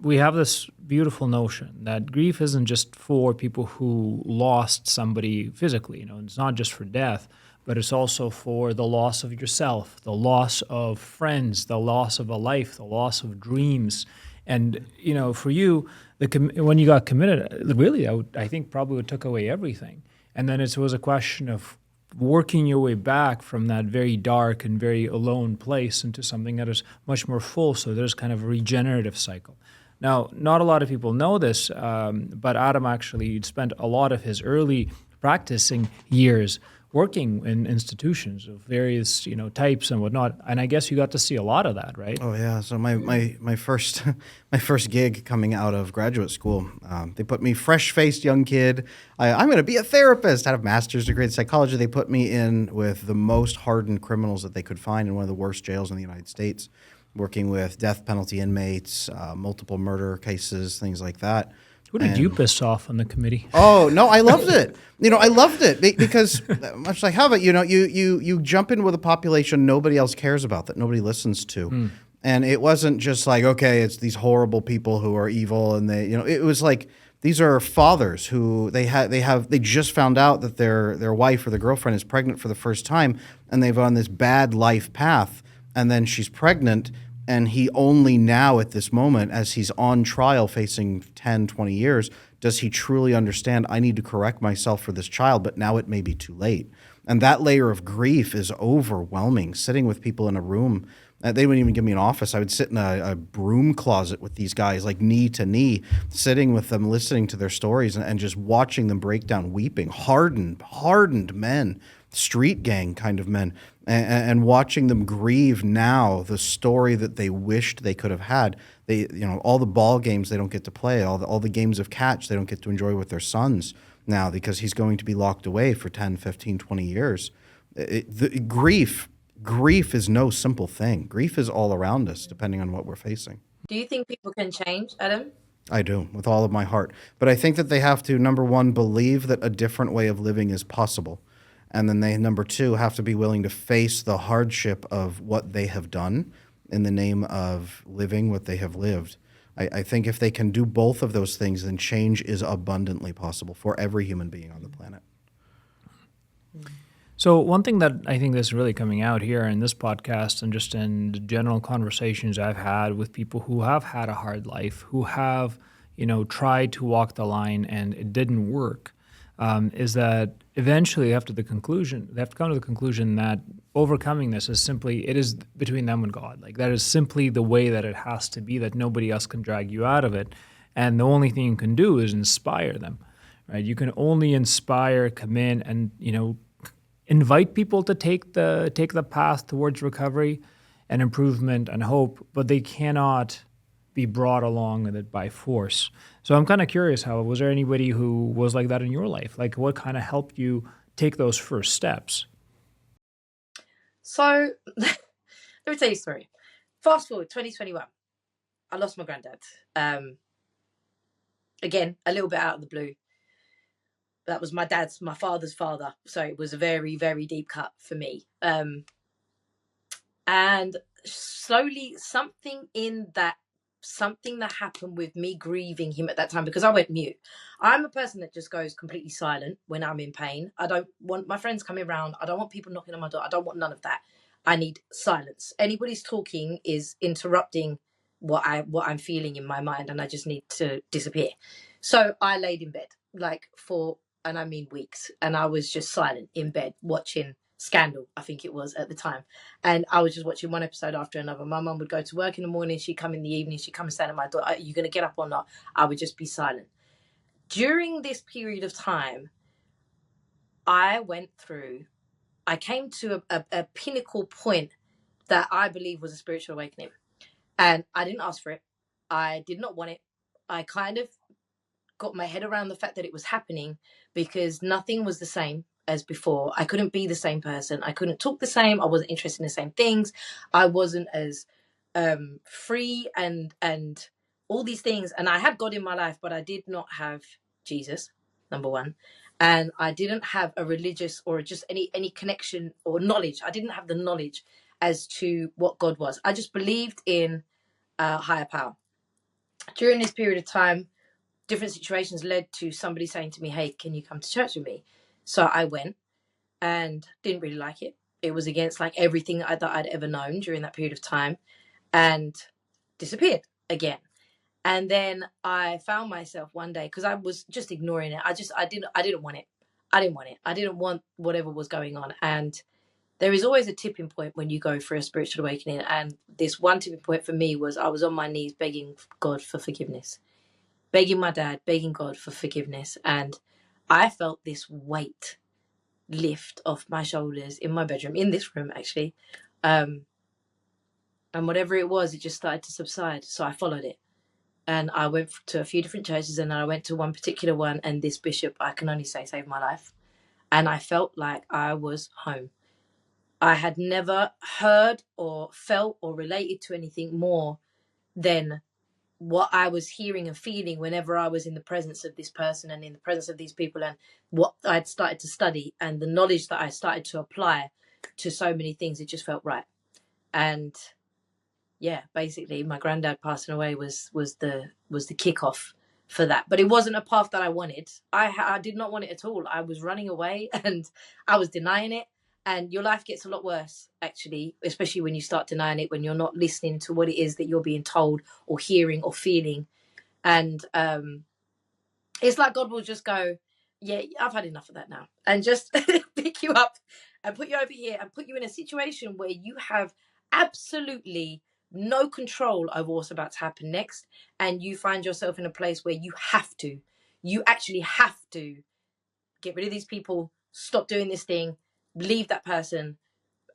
we have this beautiful notion that grief isn't just for people who lost somebody physically. It's not just for death, but it's also for the loss of yourself, the loss of friends, the loss of a life, the loss of dreams. And for you, when you got committed, really, I think probably it took away everything. And then it was a question of working your way back from that very dark and very alone place into something that is much more full. So there's kind of a regenerative cycle. Now, not a lot of people know this, but Adam actually spent a lot of his early practicing years working in institutions of various, types and whatnot. And I guess you got to see a lot of that, right? Oh yeah. So my first my first gig coming out of graduate school, they put me fresh-faced young kid. I'm going to be a therapist. I have a master's degree in psychology. They put me in with the most hardened criminals that they could find in one of the worst jails in the United States, working with death penalty inmates, multiple murder cases, things like that. Who did you piss off on the committee? Oh no, I loved it. I loved it because much like Havva, you jump in with a population nobody else cares about, that nobody listens to, and it wasn't just like, okay, it's these horrible people who are evil, and it was like these are fathers who they just found out that their wife or their girlfriend is pregnant for the first time, and they've on this bad life path, and then she's pregnant. And he only now at this moment, as he's on trial facing 10, 20 years, does he truly understand, I need to correct myself for this child, but now it may be too late. And that layer of grief is overwhelming. Sitting with people in a room, they wouldn't even give me an office. I would sit in a broom closet with these guys, like knee to knee, sitting with them, listening to their stories and just watching them break down, weeping. Hardened men, street gang kind of men. And watching them grieve now the story that they wished they could have had. They, all the ball games they don't get to play, all the games of catch they don't get to enjoy with their sons now because he's going to be locked away for 10, 15, 20 years. Grief is no simple thing. Grief is all around us, depending on what we're facing. Do you think people can change, Adam? I do, with all of my heart. But I think that they have to, number one, believe that a different way of living is possible. And then they, number two, have to be willing to face the hardship of what they have done in the name of living what they have lived. I think if they can do both of those things, then change is abundantly possible for every human being on the planet. So one thing that I think is really coming out here in this podcast and just in the general conversations I've had with people who have had a hard life, who have, tried to walk the line and it didn't work, is that eventually they have to come to the conclusion that overcoming this it is between them and God. Like that is simply the way that it has to be, that nobody else can drag you out of it. And the only thing you can do is inspire them, right? You can only inspire, come in and, invite people to take the path towards recovery and improvement and hope, but they cannot be brought along with it by force. So I'm kind of curious, was there anybody who was like that in your life? Like what kind of helped you take those first steps? So let me tell you a story. Fast forward, 2021. I lost my granddad. Again, a little bit out of the blue. That was my father's father. So it was a very, very deep cut for me. And slowly something that happened with me grieving him at that time, because I went mute. I'm a person that just goes completely silent when I'm in pain. I don't want my friends coming around. I don't want people knocking on my door. I don't want none of that. I need silence. Anybody's talking is interrupting what I'm feeling in my mind, and I just need to disappear. So I laid in bed and I mean weeks, and I was just silent in bed watching Scandal, I think it was at the time. And I was just watching one episode after another. My mum would go to work in the morning, she'd come in the evening, she'd come and stand at my door. Are you going to get up or not? I would just be silent. During this period of time, I came to a pinnacle point that I believe was a spiritual awakening. And I didn't ask for it. I did not want it. I kind of got my head around the fact that it was happening because nothing was the same as before. I couldn't be the same person. I couldn't talk the same. I wasn't interested in the same things. I wasn't as free and all these things. And I had God in my life, but I did not have Jesus, number one. And I didn't have a religious or just any connection or knowledge. I didn't have the knowledge as to what God was. I just believed in a higher power. During this period of time, different situations led to somebody saying to me, hey, can you come to church with me? So I went and didn't really like it. It was against like everything that I'd ever known during that period of time, and disappeared again. And then I found myself one day, because I was just ignoring it. I didn't want it. I didn't want it. I didn't want whatever was going on. And there is always a tipping point when you go for a spiritual awakening. And this one tipping point for me was I was on my knees begging God for forgiveness, begging my dad, begging God for forgiveness. And I felt this weight lift off my shoulders in my bedroom, in this room, actually. And whatever it was, it just started to subside. So I followed it. And I went to a few different churches, and I went to one particular one, and this bishop, I can only say, saved my life. And I felt like I was home. I had never heard or felt or related to anything more than what I was hearing and feeling whenever I was in the presence of this person and in the presence of these people, and what I'd started to study and the knowledge that I started to apply to so many things. It just felt right. And yeah, basically my granddad passing away was the kickoff for that. But it wasn't a path that I wanted. I did not want it at all. I was running away and I was denying it. And your life gets a lot worse, actually, especially when you start denying it, when you're not listening to what it is that you're being told or hearing or feeling. And it's like God will just go, yeah, I've had enough of that now, and just pick you up and put you over here and put you in a situation where you have absolutely no control over what's about to happen next. And you find yourself in a place where you actually have to get rid of these people, stop doing this thing, leave that person,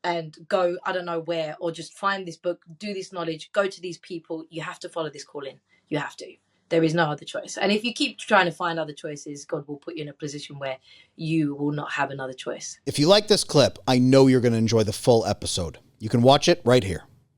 and go, I don't know where, or just find this book, do this knowledge, go to these people. You have to follow this calling. You have to. There is no other choice. And if you keep trying to find other choices, God will put you in a position where you will not have another choice. If you like this clip, I know you're going to enjoy the full episode. You can watch it right here.